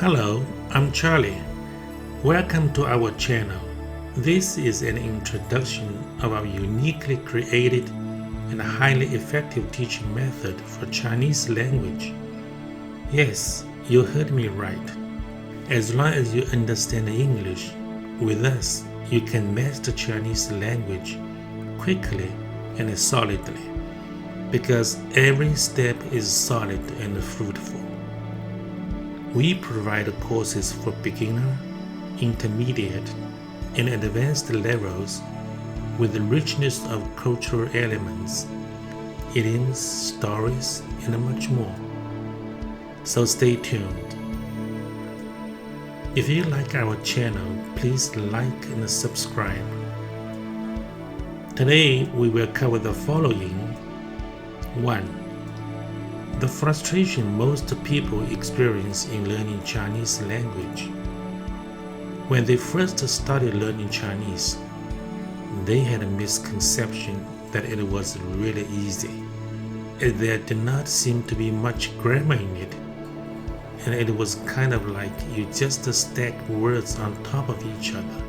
Hello, I'm Charlie. Welcome to our channel. This is an introduction of our uniquely created and highly effective teaching method for Chinese language. Yes, you heard me right. As long as you understand English, with us, you can master Chinese language quickly and solidly, because every step is solid and fruitful. We provide courses for beginner, intermediate, and advanced levels with the richness of cultural elements, idioms, stories, and much more. So stay tuned. If you like our channel, please like and subscribe. Today we will cover the following. 1. The frustration most people experience in learning Chinese language. When they first started learning Chinese, they had a misconception that it was really easy, as there did not seem to be much grammar in it, and it was kind of like you just stack words on top of each other.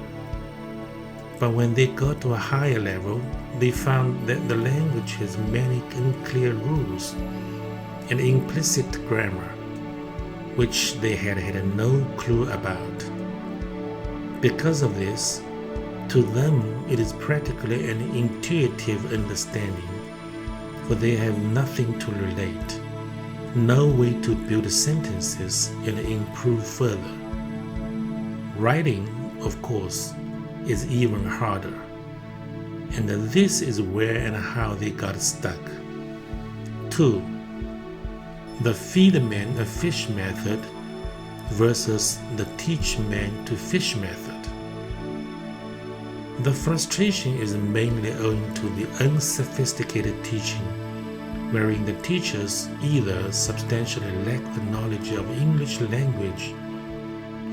But when they got to a higher level, they found that the language has many unclear rules and implicit grammar, which they had no clue about. Because of this, to them it is practically an intuitive understanding, for they have nothing to relate, no way to build sentences and improve further. Writing, of course, is even harder, and this is where and how they got stuck. 2. The feed man a fish method versus the teach man to fish method. The frustration is mainly owing to the unsophisticated teaching, wherein the teachers either substantially lack the knowledge of English language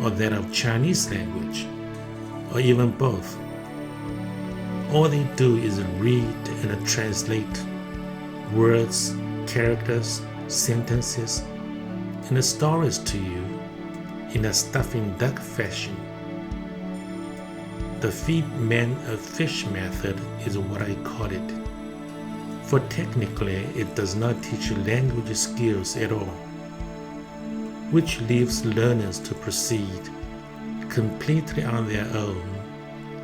or that of Chinese language, or even both. All they do is read and translate words, characters, sentences, and stories to you in a stuffing duck fashion. The feed man a fish method is what I call it, for technically it does not teach language skills at all, which leaves learners to proceed completely on their own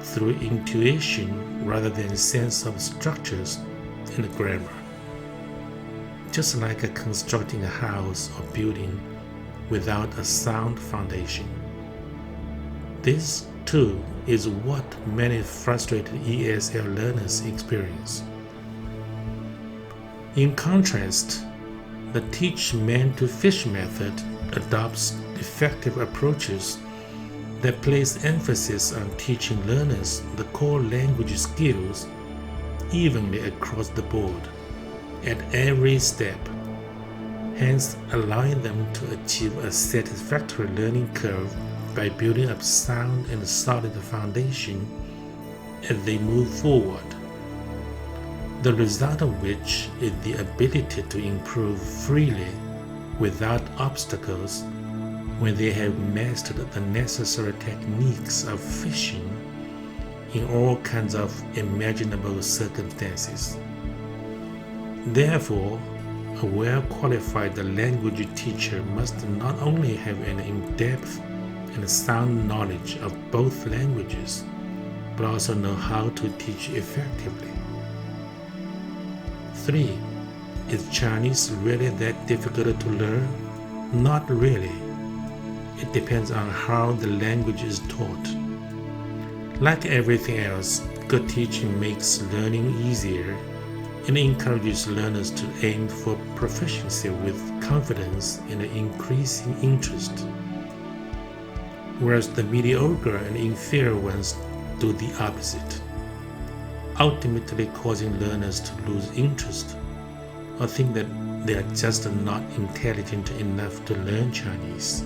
through intuition rather than sense of structures and grammar. Just like constructing a house or building without a sound foundation. This, too, is what many frustrated ESL learners experience. In contrast, the teach man to fish method adopts effective approaches that place emphasis on teaching learners the core language skills evenly across the board at every step, hence allowing them to achieve a satisfactory learning curve by building up sound and solid foundation as they move forward, the result of which is the ability to improve freely without obstacles when they have mastered the necessary techniques of fishing in all kinds of imaginable circumstances. Therefore, a well-qualified language teacher must not only have an in-depth and sound knowledge of both languages, but also know how to teach effectively. 3. Is Chinese really that difficult to learn? Not really. It depends on how the language is taught. Like everything else, good teaching makes learning easier and encourages learners to aim for proficiency with confidence and increasing interest, whereas the mediocre and inferior ones do the opposite, ultimately causing learners to lose interest or think that they are just not intelligent enough to learn Chinese.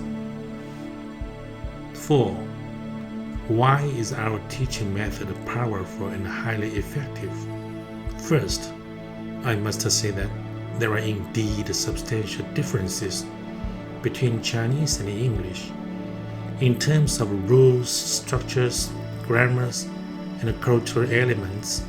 4. Why is our teaching method powerful and highly effective? First, I must say that there are indeed substantial differences between Chinese and English in terms of rules, structures, grammars, and cultural elements.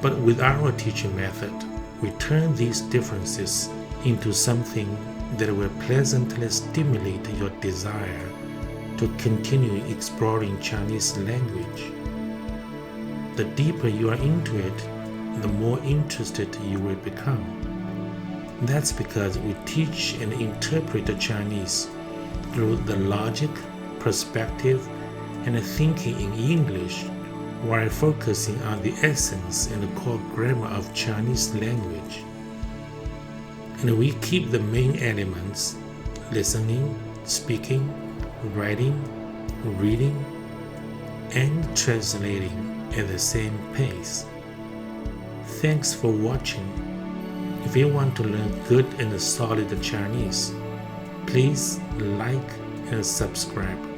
But with our teaching method, we turn these differences into something that will pleasantly stimulate your desire to continue exploring Chinese language. The deeper you are into it, the more interested you will become. That's because we teach and interpret the Chinese through the logic, perspective, and thinking in English, while focusing on the essence and the core grammar of Chinese language. And we keep the main elements, listening, speaking, writing, reading, and translating at the same pace. Thanks for watching. If you want to learn good and solid Chinese, please like and subscribe.